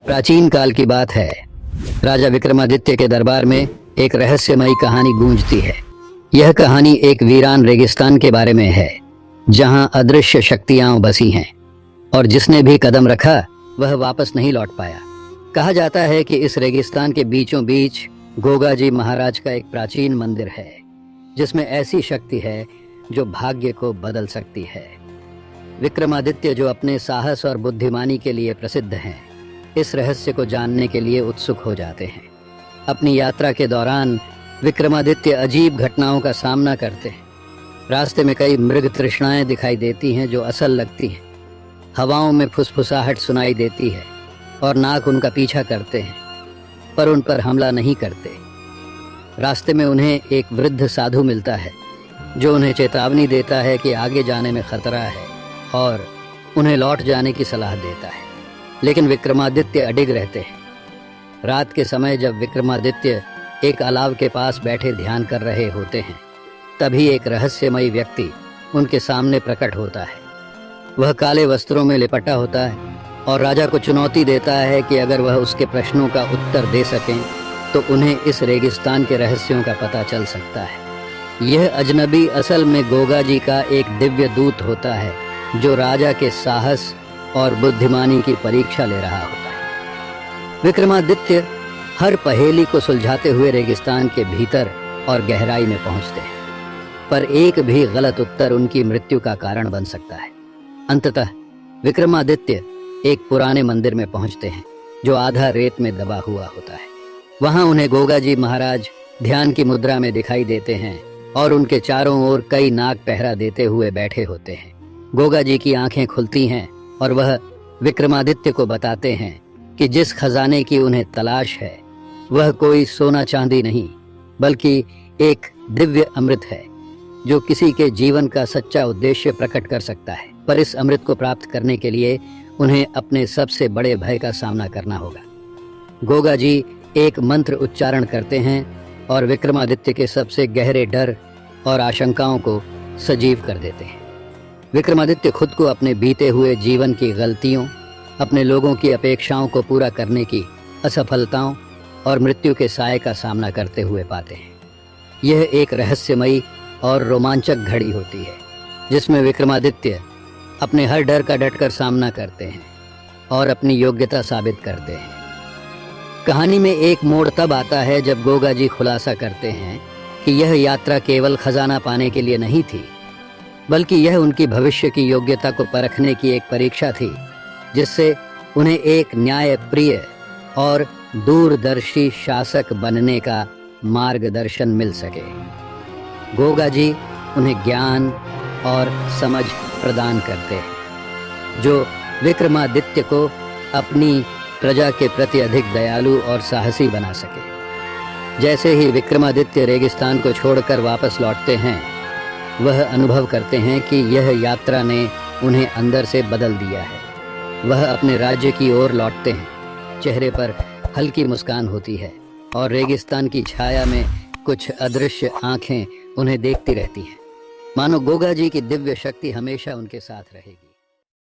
प्राचीन काल की बात है। राजा विक्रमादित्य के दरबार में एक रहस्यमयी कहानी गूंजती है। यह कहानी एक वीरान रेगिस्तान के बारे में है, जहां अदृश्य शक्तियां बसी हैं और जिसने भी कदम रखा वह वापस नहीं लौट पाया। कहा जाता है कि इस रेगिस्तान के बीचों बीच गोगा जी महाराज का एक प्राचीन मंदिर है, जिसमें ऐसी शक्ति है जो भाग्य को बदल सकती है। विक्रमादित्य, जो अपने साहस और बुद्धिमानी के लिए प्रसिद्ध हैं, इस रहस्य को जानने के लिए उत्सुक हो जाते हैं। अपनी यात्रा के दौरान विक्रमादित्य अजीब घटनाओं का सामना करते हैं। रास्ते में कई मृग तृष्णाएं दिखाई देती हैं जो असल लगती हैं। हवाओं में फुसफुसाहट सुनाई देती है और नाग उनका पीछा करते हैं, पर उन पर हमला नहीं करते। रास्ते में उन्हें एक वृद्ध साधु मिलता है, जो उन्हें चेतावनी देता है कि आगे जाने में खतरा है और उन्हें लौट जाने की सलाह देता है। लेकिन विक्रमादित्य अडिग रहते हैं। रात के समय जब विक्रमादित्य एक अलाव के पास बैठे ध्यान कर रहे होते हैं, तभी एक रहस्यमयी व्यक्ति उनके सामने प्रकट होता है। वह काले वस्त्रों में लिपटा होता है और राजा को चुनौती देता है कि अगर वह उसके प्रश्नों का उत्तर दे सकें तो उन्हें इस रेगिस्तान के रहस्यों का पता चल सकता है। यह अजनबी असल में गोगा जी का एक दिव्य दूत होता है, जो राजा के साहस और बुद्धिमानी की परीक्षा ले रहा होता है। विक्रमादित्य हर पहेली को सुलझाते हुए रेगिस्तान के भीतर और गहराई में पहुंचते हैं, पर एक भी गलत उत्तर उनकी मृत्यु का कारण बन सकता है। अंततः विक्रमादित्य एक पुराने मंदिर में पहुंचते हैं, जो आधा रेत में दबा हुआ होता है। वहां उन्हें गोगा जी महाराज ध्यान की मुद्रा में दिखाई देते हैं और उनके चारों ओर कई नाग पहरा देते हुए बैठे होते हैं। गोगा जी की आंखें खुलती हैं और वह विक्रमादित्य को बताते हैं कि जिस खजाने की उन्हें तलाश है वह कोई सोना चांदी नहीं, बल्कि एक दिव्य अमृत है, जो किसी के जीवन का सच्चा उद्देश्य प्रकट कर सकता है। पर इस अमृत को प्राप्त करने के लिए उन्हें अपने सबसे बड़े भय का सामना करना होगा। गोगा जी एक मंत्र उच्चारण करते हैं और विक्रमादित्य के सबसे गहरे डर और आशंकाओं को सजीव कर देते हैं। विक्रमादित्य खुद को अपने बीते हुए जीवन की गलतियों, अपने लोगों की अपेक्षाओं को पूरा करने की असफलताओं और मृत्यु के साये का सामना करते हुए पाते हैं। यह एक रहस्यमयी और रोमांचक घड़ी होती है, जिसमें विक्रमादित्य अपने हर डर का डटकर सामना करते हैं और अपनी योग्यता साबित करते हैं। कहानी में एक मोड़ तब आता है जब गोगा जी खुलासा करते हैं कि यह यात्रा केवल खजाना पाने के लिए नहीं थी, बल्कि यह उनकी भविष्य की योग्यता को परखने की एक परीक्षा थी, जिससे उन्हें एक न्यायप्रिय और दूरदर्शी शासक बनने का मार्गदर्शन मिल सके। गोगा जी उन्हें ज्ञान और समझ प्रदान करते हैं, जो विक्रमादित्य को अपनी प्रजा के प्रति अधिक दयालु और साहसी बना सके। जैसे ही विक्रमादित्य रेगिस्तान को छोड़कर वापस लौटते हैं, वह अनुभव करते हैं कि यह यात्रा ने उन्हें अंदर से बदल दिया है। वह अपने राज्य की ओर लौटते हैं, चेहरे पर हल्की मुस्कान होती है और रेगिस्तान की छाया में कुछ अदृश्य आंखें उन्हें देखती रहती हैं, मानो गोगा जी की दिव्य शक्ति हमेशा उनके साथ रहेगी।